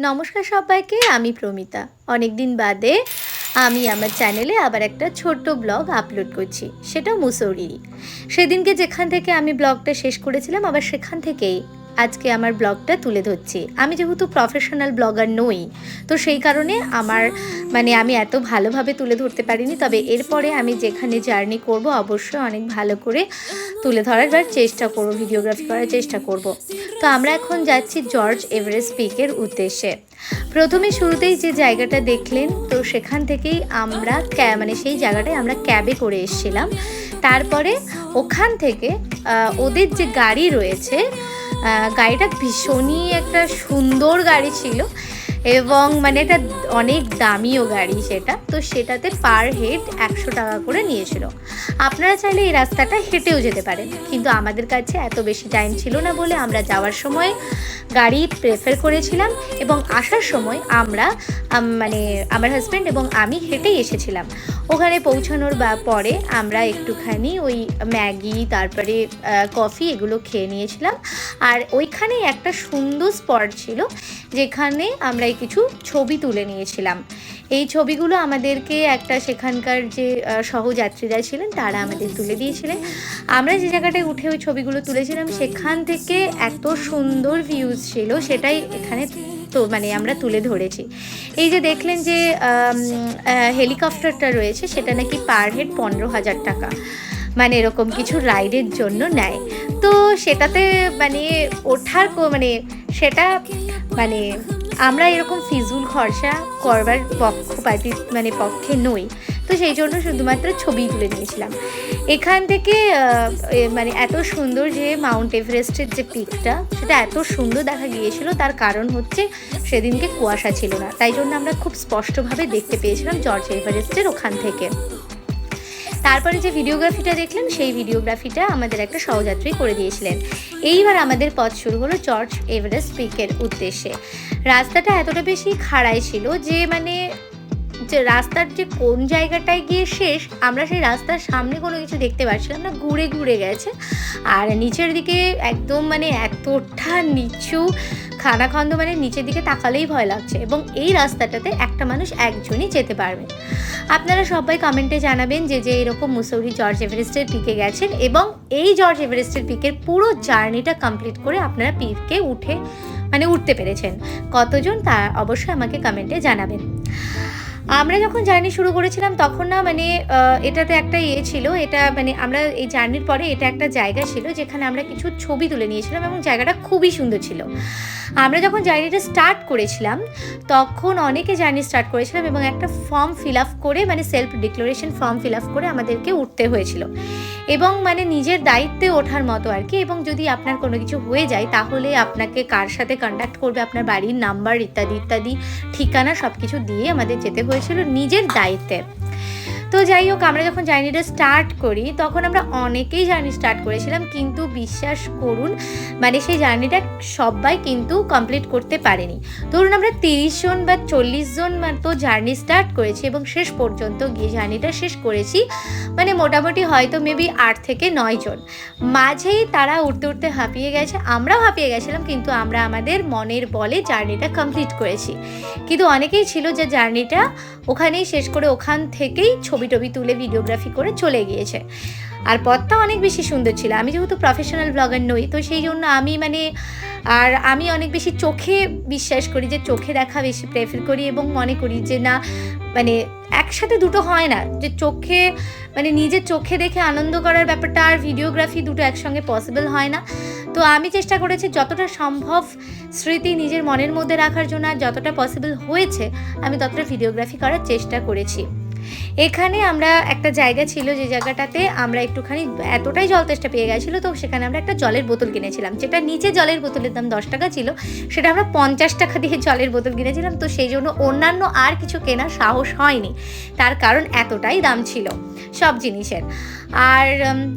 নমস্কার সবাইকে, আমি প্রমিতা। অনেক দিন বাদে আমি আমার চ্যানেলে আবার একটা ছোট্ট ব্লগ আপলোড করছি, সেটা মুসৌরিরই। সেদিনকে যেখান থেকে আমি ব্লগটা শেষ করেছিলাম, আবার সেখান থেকেই আজকে আমার ব্লগটা তুলে ধরছি। আমি যেহেতু প্রফেশনাল ব্লগার নই, তো সেই কারণে আমি এত ভালোভাবে তুলে ধরতে পারিনি। তবে এরপরে আমি যেখানে জার্নি করব অবশ্যই অনেক ভালো করে তুলে ধরার চেষ্টা করব, ভিডিওগ্রাফি করার চেষ্টা করব। তো আমরা এখন যাচ্ছি জর্জ এভারেস্ট পিকের উদ্দেশ্যে। প্রথমে শুরুতেই যে জায়গাটা দেখলেন, তো সেখান থেকেই আমরা সেই জায়গাটায় আমরা ক্যাবে করে এসেছিলাম। তারপরে ওখান থেকে ওদের যে গাড়ি রয়েছে, গাড়িটা ভীষণই একটা সুন্দর গাড়ি ছিল এবং এটা অনেক দামিও গাড়ি সেটা। তো সেটাতে পার হেড 100 টাকা করে নিয়েছিল। আপনারা চাইলে এই রাস্তাটা হেঁটেও যেতে পারেন, কিন্তু আমাদের কাছে এত বেশি টাইম ছিল না বলে আমরা যাওয়ার সময় গাড়ি প্রেফার করেছিলাম এবং আসার সময় আমরা আমার হাজব্যান্ড এবং আমি হেঁটেই এসেছিলাম। ওখানে পৌঁছানোর পরে আমরা একটুখানি ওই ম্যাগি, তারপরে কফি এগুলো খেয়ে নিয়েছিলাম। আর ওইখানে একটা সুন্দর স্পট ছিল যেখানে আমরা কিছু ছবি তুলে নিয়েছিলাম। এই ছবিগুলো আমাদেরকে সেখানকার যে সহযাত্রীরা ছিলেন তারা আমাদের তুলে দিয়েছিলেন। আমরা যে জায়গাটায় উঠে ওই ছবিগুলো তুলেছিলাম সেখান থেকে এত সুন্দর ভিউজ ছিল, সেটাই এখানে আমরা তুলে ধরেছি। এই যে দেখলেন যে হেলিকপ্টারটা রয়েছে, সেটা নাকি পার হেড 15,000 টাকা এরকম কিছু রাইডের জন্য নেয়। তো সেটাতে ওঠার সেটা আমরা এরকম ফিজুল খরচা করবার পক্ষে নই। তো সেই জন্য শুধুমাত্র ছবি তুলে নিয়েছিলাম। এখান থেকে এত সুন্দর যে মাউন্ট এভারেস্টের যে পিকটা, সেটা এত সুন্দর দেখা গিয়েছিল। তার কারণ হচ্ছে সেদিনকে কুয়াশা ছিল না, তাই জন্য আমরা খুব স্পষ্টভাবে দেখতে পেয়েছিলাম জর্জ এভারেস্টের ওখান থেকে। তারপরে যে ভিডিওগ্রাফিটা দেখলেন, সেই ভিডিওগ্রাফিটা আমাদের একটা সহযাত্রী করে দিয়েছিলেন। এইবার আমাদের পথ শুরু হলো জর্জ এভারেস্ট পিকের উদ্দেশ্যে। রাস্তাটা এতটা বেশি খাড়াই ছিল যে যে রাস্তার যে কোন জায়গাটায় গিয়ে শেষ, আমরা সেই রাস্তার সামনে কোনো কিছু দেখতে পাচ্ছিলাম না, ঘুরে ঘুরে গেছে। আর নিচের দিকে একদম এতটা নিচু খানাখন্দ, নিচের দিকে তাকালেই ভয় লাগছে। এবং এই রাস্তাটাতে একটা মানুষ একজনই যেতে পারবে। আপনারা সবাই কমেন্টে জানাবেন যে এরকম মুসৌরি জর্জ এভারেস্টের পিকে গেছেন এবং এই জর্জ এভারেস্টের পিকের পুরো জার্নিটা কমপ্লিট করে আপনারা পিকে উঠতে পেরেছেন কতজন, তা অবশ্যই আমাকে কমেন্টে জানাবেন। আমরা যখন জার্নি শুরু করেছিলাম তখন এটাতে একটা ছিল, এটা আমরা এই জার্নির পরে এটা একটা জায়গা ছিল যেখানে আমরা কিছু ছবি তুলে নিয়েছিলাম এবং জায়গাটা খুবই সুন্দর ছিল। আমরা যখন জার্নিটা স্টার্ট করেছিলাম তখন অনেকে জার্নি স্টার্ট করেছিলাম এবং একটা ফর্ম ফিল আপ করে self declaration form fill up করে আমাদেরকে উঠতে হয়েছিল এবং নিজের দায়িত্বে ওঠার মতো আর কি। এবং যদি আপনার কোনো কিছু হয়ে যায় তাহলে আপনাকে কার সাথে কন্ট্যাক্ট করবে, আপনার বাড়ির নাম্বার ইত্যাদি ইত্যাদি ঠিকানা সব কিছু দিয়ে আমাদের যেতে হয়েছিল নিজের দায়িত্বে। তো যাই হোক, আমরা যখন জার্নিটা স্টার্ট করি তখন আমরা অনেকেই জার্নি স্টার্ট করেছিলাম, কিন্তু বিশ্বাস করুন সেই জার্নিটা সবাই কিন্তু কমপ্লিট করতে পারেনি। ধরুন আমরা 30 জন বা 40 জন তো জার্নি স্টার্ট করেছি এবং শেষ পর্যন্ত গিয়ে জার্নিটা শেষ করেছি মোটামুটি হয়তো মেবি 8 থেকে 9 জন। মাঝেই তারা উঠতে উঠতে হাঁপিয়ে গেছে, আমরাও হাঁপিয়ে গেছিলাম, কিন্তু আমরা আমাদের মনের বলে জার্নিটা কমপ্লিট করেছি। কিন্তু অনেকেই ছিল যে জার্নিটা ওখানেই শেষ করে ওখান থেকেই ছবি টবি তুলে ভিডিওগ্রাফি করে চলে গিয়েছে। আর পথটা অনেক বেশি সুন্দর ছিল। আমি যেহেতু প্রফেশনাল ব্লগার নই, তো সেই জন্য আমি অনেক বেশি চোখে বিশ্বাস করি, যে চোখে দেখা বেশি প্রেফার করি এবং মনে করি যে না একসাথে দুটো হয় না, যে চোখে নিজের চোখে দেখে আনন্দ করার ব্যাপারটা আর ভিডিওগ্রাফি দুটো একসঙ্গে পসিবল হয় না। তো আমি চেষ্টা করেছি যতটা সম্ভব স্মৃতি নিজের মনের মধ্যে রাখার জন্য, আর যতটা পসিবল হয়েছে আমি ততটা ভিডিওগ্রাফি করার চেষ্টা করেছি। এখানে আমরা একটা জায়গা ছিল যে জায়গাটাতে আমরা একটুখানি এতটাই জল তেষ্টা পেয়ে গেছিলো, তো সেখানে আমরা একটা জলের বোতল কিনেছিলাম। যেটা নিচে জলের বোতলের দাম 10 টাকা ছিল, সেটা আমরা 50 টাকা দিয়ে জলের বোতল কিনেছিলাম। তো সেই জন্য অন্যান্য আর কিছু কেনার সাহস হয়নি, তার কারণ এতটাই দাম ছিল সব জিনিসের। আর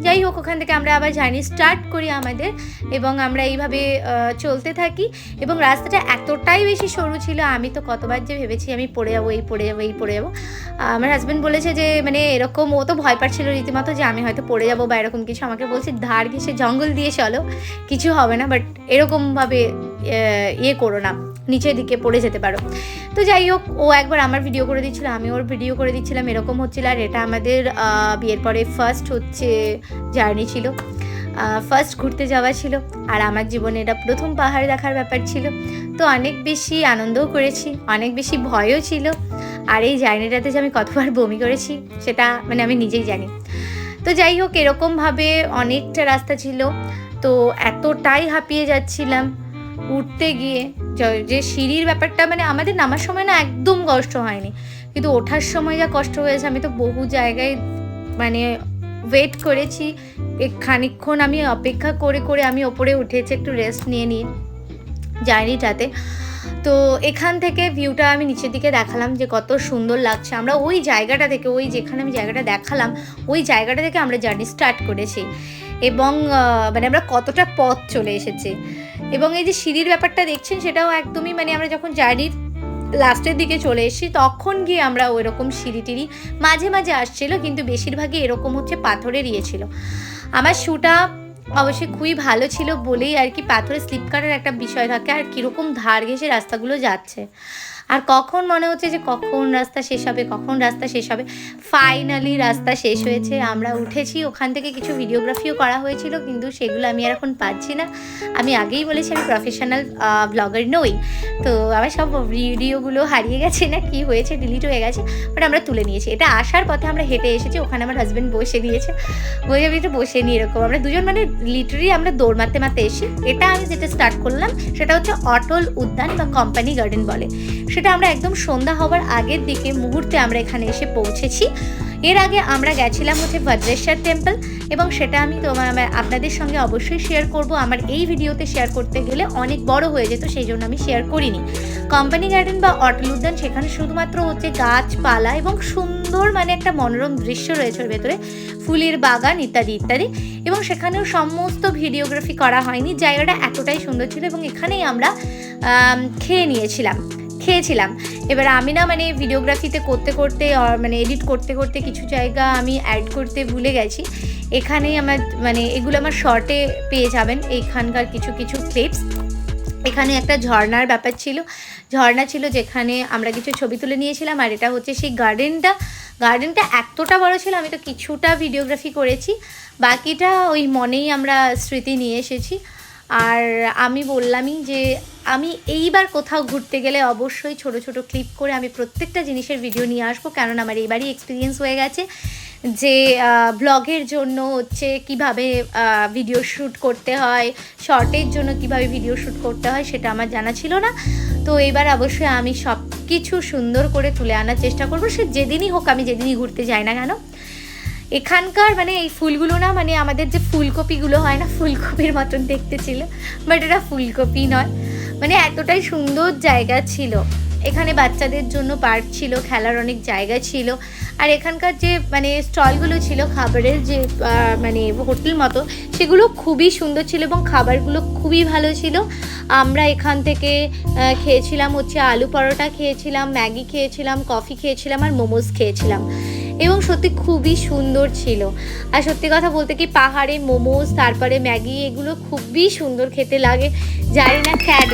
যাই হোক, ওখান থেকে আমরা আবার জার্নি স্টার্ট করি আমাদের এবং আমরা এইভাবে চলতে থাকি। এবং রাস্তাটা এতটাই বেশি সরু ছিল, আমি তো কতবার যে ভেবেছি আমি পড়ে যাবো, এই পড়ে যাবো। আমার হাজব্যান্ড বলেছে যে এরকম, ও তো ভয় পাচ্ছিল রীতিমতো যে আমি হয়তো পড়ে যাবো বা এরকম কিছু। আমাকে বলছে ধার ঘেঁষে জঙ্গল দিয়ে চলো, কিছু হবে না, বাট এরকমভাবে করো না, নিচের দিকে পড়ে যেতে পারো। তো যাই হোক, ও একবার আমার ভিডিও করে দিচ্ছিলো, আমি ওর ভিডিও করে দিচ্ছিলাম, এরকম হচ্ছিল। আর এটা আমাদের বিয়ের পরে ফার্স্ট হচ্ছে জার্নি ছিল, ফার্স্ট ঘুরতে যাওয়া ছিল, আর আমার জীবনে এটা প্রথম পাহাড় দেখার ব্যাপার ছিল। তো অনেক বেশি আনন্দও করেছি, অনেক বেশি ভয়ও ছিল। আর এই জার্নিটাতে যে আমি কতবার বমি করেছি সেটা মানে আমি নিজেই জানি। তো যাই হোক, এরকমভাবে অনেকটা রাস্তা ছিল, তো এতটাই হাঁপিয়ে যাচ্ছিলাম উঠতে গিয়ে, যে সিঁড়ির ব্যাপারটা মানে আমাদের নামার সময় না একদম কষ্ট হয়নি, কিন্তু ওঠার সময় যা কষ্ট হয়েছে। আমি তো বহু জায়গায় মানে ওয়েট করেছি, খানিকক্ষণ আমি অপেক্ষা করে করে আমি ওপরে উঠেছি একটু রেস্ট নিয়ে নিয়ে জার্নিটাতে। তো এখান থেকে ভিউটা আমি নিচের দিকে দেখালাম যে কত সুন্দর লাগছে। আমরা ওই জায়গাটা থেকে, ওই যেখানে আমি জায়গাটা দেখালাম ওই জায়গাটা থেকে আমরা জার্নি স্টার্ট করেছি, এবং মানে আমরা কতটা পথ চলে এসেছি। এবং এই যে সিঁড়ির ব্যাপারটা দেখছেন সেটাও একদমই মানে আমরা যখন জার্নির লাস্টের দিকে চলে এসেছি তখন গিয়ে আমরা ওই রকম সিঁড়ি টিড়ি মাঝে মাঝে আসছিলো, কিন্তু বেশিরভাগই এরকম হচ্ছে পাথরের ছিল। আমার শ্যুটা অবশ্যই খুবই ভালো ছিল বলেই আর কি পাথরে স্লিপ কাটার একটা বিষয় থাকে, আর কীরকম ধার ঘেঁষে রাস্তাগুলো যাচ্ছে, আর কখন মনে হচ্ছে যে কখন রাস্তা শেষ হবে, কখন রাস্তা শেষ হবে। ফাইনালি রাস্তা শেষ হয়েছে, আমরা উঠেছি। ওখান থেকে কিছু ভিডিওগ্রাফিও করা হয়েছিল, কিন্তু সেগুলো আমি আর এখন পাচ্ছি না। আমি আগেই বলেছি আমি প্রফেশনাল ব্লগার নই, তো আমার সব ভিডিওগুলো হারিয়ে গেছে না কি হয়েছে, ডিলিট হয়ে গেছে, বাট আমরা তুলে নিয়েছি। এটা আসার পথে আমরা হেঁটে এসেছি, ওখানে আমার হাজব্যান্ড বসে দিয়েছে, বসে নিয়ে এরকম আমরা দুজন মানে লিটারি আমরা দৌড় মারতে মারতে এসি। এটা আমি যেটা স্টার্ট করলাম সেটা হচ্ছে অটল উদ্যান বা কোম্পানি গার্ডেন বলে, সেটা আমরা একদম সন্ধ্যা হওয়ার আগের দিকে মুহূর্তে আমরা এখানে এসে পৌঁছেছি। এর আগে আমরা গেছিলাম হচ্ছে ভদ্রেশ্বর টেম্পল, এবং সেটা আমি আপনাদের সঙ্গে অবশ্যই শেয়ার করব। আমার এই ভিডিওতে শেয়ার করতে গেলে অনেক বড় হয়ে যেত, সেই জন্য আমি শেয়ার করিনি। কোম্পানি গার্ডেন বা অটল উদ্যান, সেখানে শুধুমাত্র হচ্ছে গাছপালা এবং সুন্দর মানে একটা মনোরম দৃশ্য রয়েছে ওর ভেতরে, ফুলের বাগান ইত্যাদি ইত্যাদি, এবং সেখানেও সমস্ত ভিডিওগ্রাফি করা হয়নি। জায়গাটা এতটাই সুন্দর ছিল, এবং এখানেই আমরা খেয়েছিলাম। এবার আমি না মানে ভিডিওগ্রাফিতে করতে করতে মানে এডিট করতে করতে কিছু জায়গা আমি অ্যাড করতে ভুলে গেছি। এখানেই আমার মানে এগুলো আমার শর্টে পেয়ে যাবেন, এইখানকার কিছু কিছু ক্লিপস। এখানে একটা ঝর্ণার ব্যাপার ছিল, ঝর্ণা ছিল যেখানে আমরা কিছু ছবি তুলে নিয়েছিলাম। আর এটা হচ্ছে সেই গার্ডেনটা এতটা বড় ছিল, আমি তো কিছুটা ভিডিওগ্রাফি করেছি, বাকিটা ওই মনেই আমরা স্মৃতি নিয়ে এসেছি। আর আমি বললামই যে আমি এইবার কোথাও ঘুরতে গেলে অবশ্যই ছোট ছোট ক্লিপ করে আমি প্রত্যেকটা জিনিসের ভিডিও নিয়ে আসবো, কারণ আমার এইবারই এক্সপিরিয়েন্স হয়ে গেছে যে ব্লগের জন্য হচ্ছে কিভাবে ভিডিও শ্যুট করতে হয়, শর্টের জন্য কিভাবে ভিডিও শ্যুট করতে হয় সেটা আমার জানা ছিল না। তো এবার অবশ্যই আমি সব কিছু সুন্দর করে তুলে আনার চেষ্টা করবো, সে যেদিনই হোক, আমি যেদিনই ঘুরতে যাই না কেন। এখানকার মানে এই ফুলগুলো না মানে আমাদের যে ফুলকপিগুলো হয় না, ফুলকপির মতন দেখতে ছিল, বাট এটা ফুলকপি নয়, মানে এতটাই সুন্দর জায়গা ছিল। এখানে বাচ্চাদের জন্য পার্ক ছিল, খেলার অনেক জায়গা ছিল। আর এখানকার যে মানে স্টলগুলো ছিল খাবারের, যে মানে হোটেল মতো, সেগুলো খুবই সুন্দর ছিল এবং খাবারগুলো খুবই ভালো ছিল। আমরা এখান থেকে খেয়েছিলাম হচ্ছে আলু পরোটা খেয়েছিলাম, ম্যাগি খেয়েছিলাম, কফি খেয়েছিলাম, আর মোমোস খেয়েছিলাম, এবং সত্যি খুবই সুন্দর ছিল। আর সত্যি কথা বলতে কি, পাহাড়ে মোমোস তারপরে ম্যাগি এগুলো খুবই সুন্দর খেতে লাগে, জানি না কেন।